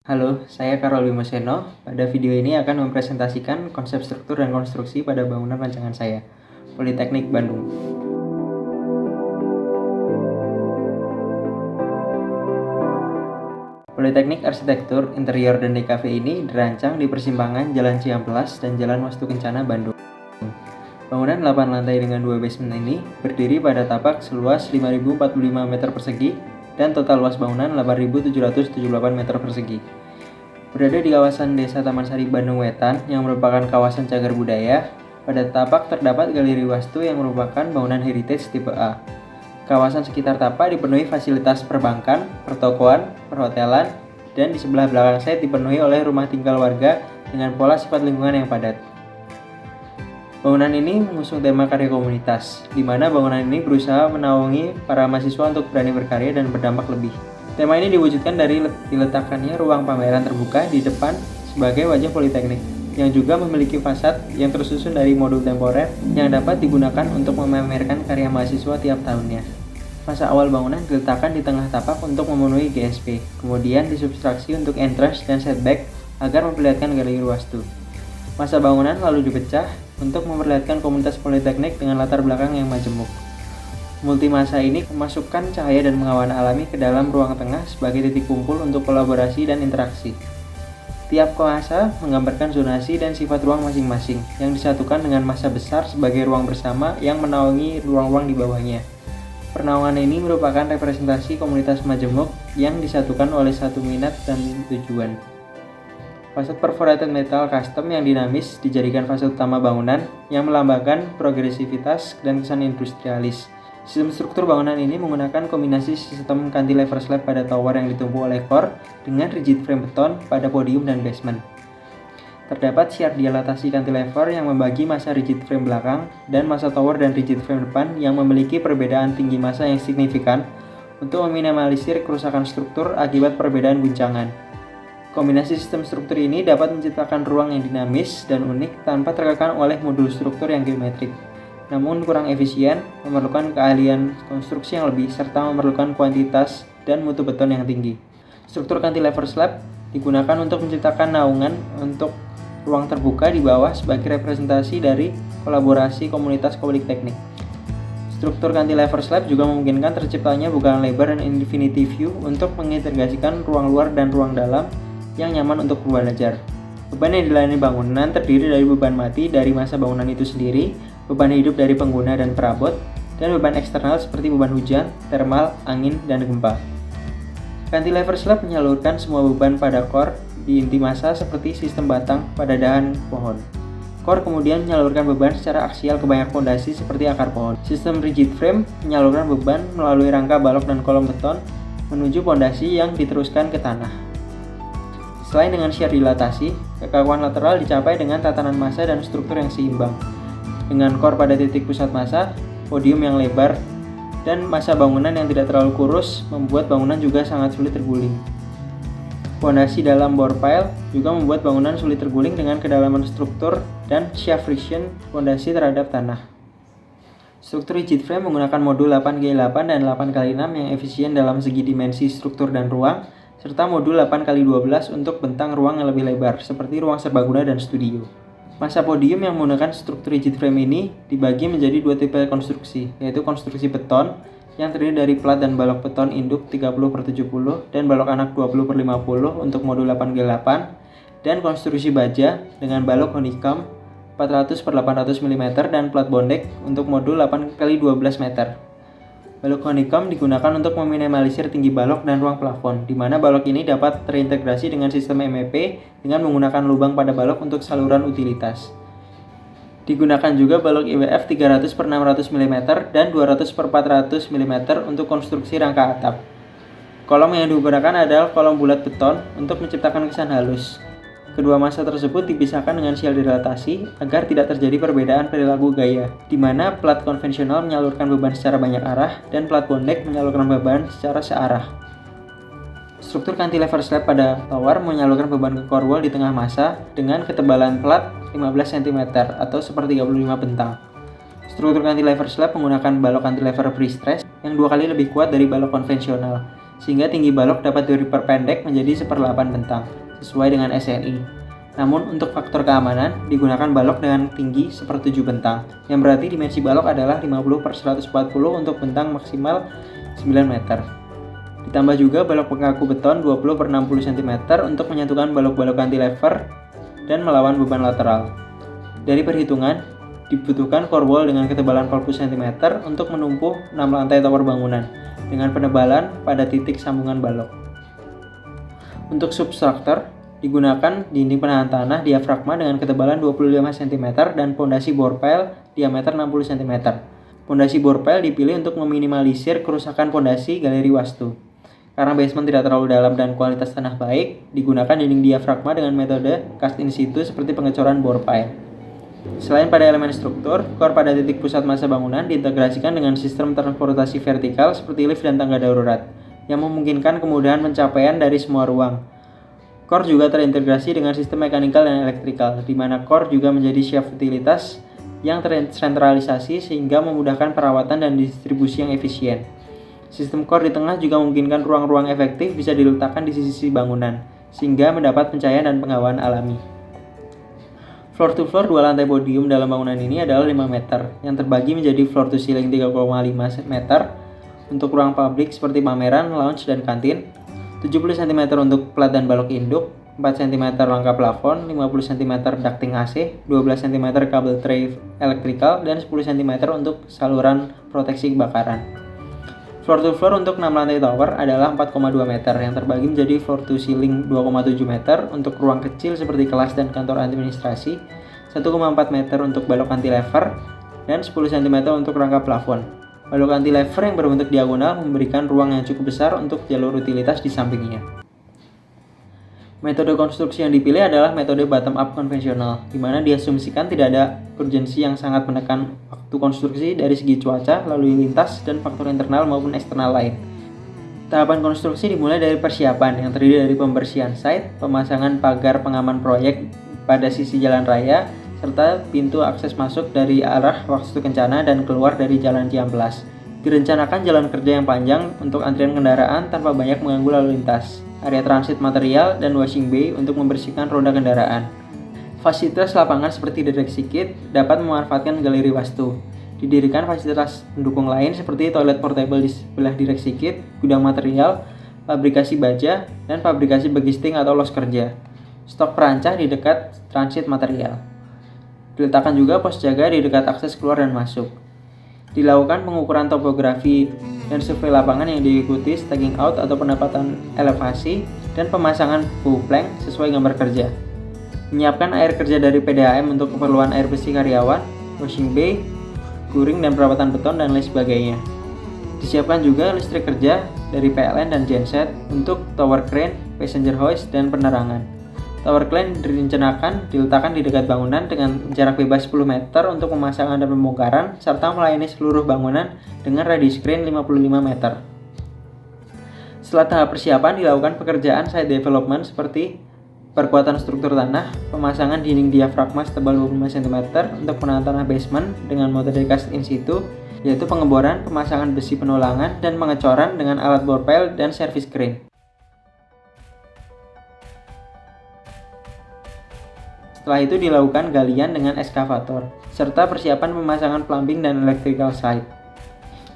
Halo, saya Karol Bimoseno. Pada video ini akan mempresentasikan konsep struktur dan konstruksi pada bangunan rancangan saya, Politeknik Bandung. Politeknik Arsitektur, Interior, dan DKV ini dirancang di persimpangan Jalan Ciamplas dan Jalan Wastu Kencana, Bandung. Bangunan 8 lantai dengan 2 basement ini berdiri pada tapak seluas 5.045 meter persegi dan total luas bangunan 8.778 meter persegi. Berada di kawasan Desa Taman Sari, Bandung Wetan, yang merupakan kawasan cagar budaya, pada tapak terdapat galeri wastu yang merupakan bangunan heritage tipe A. Kawasan sekitar tapak dipenuhi fasilitas perbankan, pertokoan, perhotelan, dan di sebelah belakang saya dipenuhi oleh rumah tinggal warga dengan pola sifat lingkungan yang padat. Bangunan ini mengusung tema karya komunitas, di mana bangunan ini berusaha menaungi para mahasiswa untuk berani berkarya dan berdampak lebih. Tema ini diwujudkan dari diletakkannya ruang pameran terbuka di depan sebagai wajah politeknik, yang juga memiliki fasad yang tersusun dari modul temporer yang dapat digunakan untuk memamerkan karya mahasiswa tiap tahunnya. Masa awal bangunan diletakkan di tengah tapak untuk memenuhi GSP, kemudian disubstraksi untuk entrance dan setback agar memperlihatkan galeri wastu. Masa bangunan lalu dipecah untuk memperlihatkan komunitas politeknik dengan latar belakang yang majemuk. Multimasa ini memasukkan cahaya dan pengawalan alami ke dalam ruang tengah sebagai titik kumpul untuk kolaborasi dan interaksi. Tiap masa menggambarkan zonasi dan sifat ruang masing-masing yang disatukan dengan masa besar sebagai ruang bersama yang menaungi ruang-ruang di bawahnya. Penaungan ini merupakan representasi komunitas majemuk yang disatukan oleh satu minat dan tujuan. Fasad perforated metal custom yang dinamis dijadikan fasad utama bangunan yang melambangkan progresivitas dan kesan industrialis. Sistem struktur bangunan ini menggunakan kombinasi sistem cantilever slab pada tower yang ditumpu oleh core dengan rigid frame beton pada podium dan basement. Terdapat shear dilatasi cantilever yang membagi massa rigid frame belakang dan massa tower dan rigid frame depan yang memiliki perbedaan tinggi massa yang signifikan untuk meminimalisir kerusakan struktur akibat perbedaan guncangan. Kombinasi sistem struktur ini dapat menciptakan ruang yang dinamis dan unik tanpa terkekang oleh modul struktur yang geometrik, namun kurang efisien, memerlukan keahlian konstruksi yang lebih, serta memerlukan kuantitas dan mutu beton yang tinggi. Struktur cantilever slab digunakan untuk menciptakan naungan untuk ruang terbuka di bawah sebagai representasi dari kolaborasi komunitas politeknik. Struktur cantilever slab juga memungkinkan terciptanya bukaan lebar dan infinity view untuk mengintegrasikan ruang luar dan ruang dalam yang nyaman untuk belajar. Beban yang dilayani bangunan terdiri dari beban mati dari masa bangunan itu sendiri, beban hidup dari pengguna dan perabot, dan beban eksternal seperti beban hujan, termal, angin, dan gempa. Cantilever slab menyalurkan semua beban pada core di inti massa seperti sistem batang pada dahan pohon. Core kemudian menyalurkan beban secara aksial ke banyak fondasi seperti akar pohon. Sistem rigid frame menyalurkan beban melalui rangka balok dan kolom beton menuju fondasi yang diteruskan ke tanah. Selain dengan shear dilatasi, kekakuan lateral dicapai dengan tatanan massa dan struktur yang seimbang. Dengan core pada titik pusat massa, podium yang lebar, dan massa bangunan yang tidak terlalu kurus membuat bangunan juga sangat sulit terguling. Fondasi dalam bore pile juga membuat bangunan sulit terguling dengan kedalaman struktur dan shaft friction fondasi terhadap tanah. Struktur rigid frame menggunakan modul 8x8 dan 8x6 yang efisien dalam segi dimensi struktur dan ruang, serta modul 8x12 untuk bentang ruang yang lebih lebar, seperti ruang serbaguna dan studio. Massa podium yang menggunakan struktur rigid frame ini dibagi menjadi dua tipe konstruksi, yaitu konstruksi beton yang terdiri dari plat dan balok beton induk 30/70 dan balok anak 20/50 untuk modul 8x8, dan konstruksi baja dengan balok honeycomb 400/800 mm dan plat bondek untuk modul 8x12 meter. Balok honeycomb digunakan untuk meminimalisir tinggi balok dan ruang plafon, di mana balok ini dapat terintegrasi dengan sistem MEP dengan menggunakan lubang pada balok untuk saluran utilitas. Digunakan juga balok IWF 300/600 mm dan 200/400 mm untuk konstruksi rangka atap. Kolom yang digunakan adalah kolom bulat beton untuk menciptakan kesan halus. Kedua massa tersebut dipisahkan dengan shear dilatasi agar tidak terjadi perbedaan perilaku gaya, di mana plat konvensional menyalurkan beban secara banyak arah dan plat bondek menyalurkan beban secara searah. Struktur cantilever slab pada tower menyalurkan beban ke core wall di tengah massa dengan ketebalan plat 15 cm atau sepertiga 35 bentang. Struktur cantilever slab menggunakan balok cantilever pre-stress yang 2 kali lebih kuat dari balok konvensional, sehingga tinggi balok dapat diperpendek menjadi 1/8 bentang, sesuai dengan SNI. Namun untuk faktor keamanan, digunakan balok dengan tinggi 1/7 bentang, yang berarti dimensi balok adalah 50/140 untuk bentang maksimal 9 meter. Ditambah juga balok pengaku beton 20/60 cm untuk menyatukan balok-balok cantilever dan melawan beban lateral. Dari perhitungan, dibutuhkan core wall dengan ketebalan 40 cm untuk menumpuh 6 lantai tower bangunan dengan penebalan pada titik sambungan balok. Untuk substruktur, digunakan dinding penahan tanah diafragma dengan ketebalan 25 cm dan pondasi bor pile diameter 60 cm. Pondasi bor pile dipilih untuk meminimalisir kerusakan pondasi galeri wastu. Karena basement tidak terlalu dalam dan kualitas tanah baik, digunakan dinding diafragma dengan metode cast in situ seperti pengecoran bor pile. Selain pada elemen struktur, core pada titik pusat massa bangunan diintegrasikan dengan sistem transportasi vertikal seperti lift dan tangga darurat, yang memungkinkan kemudahan pencapaian dari semua ruang. Core juga terintegrasi dengan sistem mekanikal dan elektrikal, di mana core juga menjadi shaft utilitas yang tersentralisasi sehingga memudahkan perawatan dan distribusi yang efisien. Sistem core di tengah juga memungkinkan ruang-ruang efektif bisa diletakkan di sisi bangunan, sehingga mendapat pencahayaan dan penghawaan alami. Floor to floor 2 lantai podium dalam bangunan ini adalah 5 meter, yang terbagi menjadi floor to ceiling 3,5 meter untuk ruang publik seperti pameran, lounge, dan kantin, 70 cm untuk plat dan balok induk, 4 cm rangka plafon, 50 cm ducting AC, 12 cm kabel tray elektrikal, dan 10 cm untuk saluran proteksi kebakaran. Floor to floor untuk 6 lantai tower adalah 4,2 meter yang terbagi menjadi floor to ceiling 2,7 meter untuk ruang kecil seperti kelas dan kantor administrasi, 1,4 meter untuk balok cantilever, dan 10 cm untuk rangka plafon. Balok cantilever yang berbentuk diagonal memberikan ruang yang cukup besar untuk jalur utilitas di sampingnya. Metode konstruksi yang dipilih adalah metode bottom-up konvensional, di mana diasumsikan tidak ada urgensi yang sangat menekan waktu konstruksi dari segi cuaca, lalu lintas, dan faktor internal maupun eksternal lain. Tahapan konstruksi dimulai dari persiapan yang terdiri dari pembersihan site, pemasangan pagar pengaman proyek pada sisi jalan raya, serta pintu akses masuk dari arah Wastu Kencana dan keluar dari Jalan Ciamplas. Direncanakan jalan kerja yang panjang untuk antrian kendaraan tanpa banyak mengganggu lalu lintas, area transit material, dan washing bay untuk membersihkan roda kendaraan. Fasilitas lapangan seperti direksi kit dapat memanfaatkan galeri wastu. Didirikan fasilitas pendukung lain seperti toilet portable di sebelah direksi kit, gudang material, pabrikasi baja, dan pabrikasi bagisting atau los kerja. Stok perancah di dekat transit material. Diletakkan juga pos jaga di dekat akses keluar dan masuk. Dilakukan pengukuran topografi dan survei lapangan yang diikuti stacking out atau penempatan elevasi dan pemasangan full plank sesuai gambar kerja. Menyiapkan air kerja dari PDAM untuk keperluan air bersih karyawan, washing bay, kuring dan perawatan beton dan lain sebagainya. Disiapkan juga listrik kerja dari PLN dan genset untuk tower crane, passenger hoist, dan penerangan. Tower crane direncanakan diletakkan di dekat bangunan dengan jarak bebas 10 meter untuk pemasangan dan pembongkaran, serta melayani seluruh bangunan dengan radius crane 55 meter. Setelah tahap persiapan, dilakukan pekerjaan site development seperti perkuatan struktur tanah, pemasangan dinding diafragma setebal 25 cm untuk penahan tanah basement dengan metode cast in situ, yaitu pengeboran, pemasangan besi penolangan, dan pengecoran dengan alat bor pile dan service crane. Setelah itu dilakukan galian dengan eskavator, serta persiapan pemasangan plumbing dan electrical site.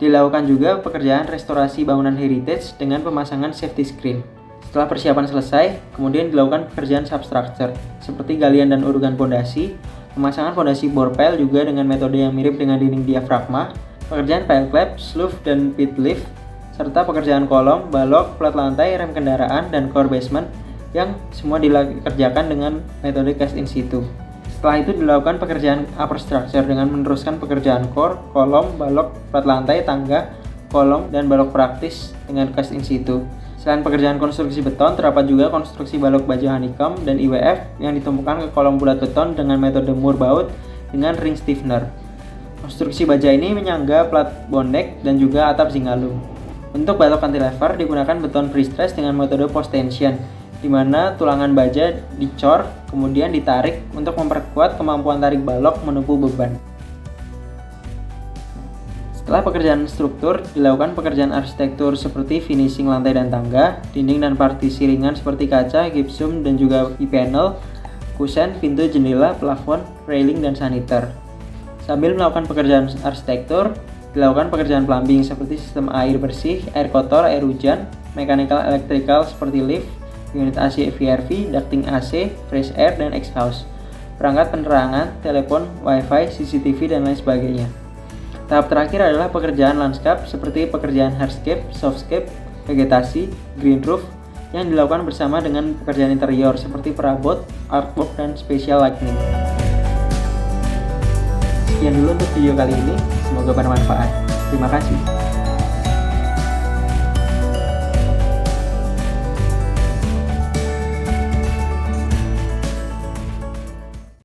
Dilakukan juga pekerjaan restorasi bangunan heritage dengan pemasangan safety screen. Setelah persiapan selesai, kemudian dilakukan pekerjaan substructure, seperti galian dan urugan pondasi, pemasangan pondasi bor pile juga dengan metode yang mirip dengan dinding diafragma, pekerjaan pile clap, slough, dan pit lift, serta pekerjaan kolom, balok, plat lantai, rem kendaraan, dan core basement, yang semua dikerjakan dengan metode cast in situ. Setelah itu dilakukan pekerjaan upper structure dengan meneruskan pekerjaan core, kolom, balok, plat lantai, tangga, kolom, dan balok praktis dengan cast in situ. Selain pekerjaan konstruksi beton, terdapat juga konstruksi balok baja honeycomb dan IWF yang ditumpukan ke kolom bulat beton dengan metode mur baut dengan ring stiffener. Konstruksi baja ini menyangga plat bondek dan juga atap zingalung. Untuk balok cantilever digunakan beton pre-stress dengan metode post tension, di mana tulangan baja dicor kemudian ditarik untuk memperkuat kemampuan tarik balok menumpu beban. Setelah pekerjaan struktur, dilakukan pekerjaan arsitektur seperti finishing lantai dan tangga, dinding dan partisi ringan seperti kaca, gypsum, dan juga e-panel, kusen, pintu, jendela, plafon, railing, dan saniter. Sambil melakukan pekerjaan arsitektur, dilakukan pekerjaan plumbing seperti sistem air bersih, air kotor, air hujan, mechanical electrical seperti lift, unit AC VRV, ducting AC, fresh air, dan exhaust, perangkat penerangan, telepon, wifi, CCTV, dan lain sebagainya. Tahap terakhir adalah pekerjaan landscape seperti pekerjaan hardscape, softscape, vegetasi, green roof yang dilakukan bersama dengan pekerjaan interior seperti perabot, artwork, dan special lighting. Sekian dulu untuk video kali ini, semoga bermanfaat. Terima kasih.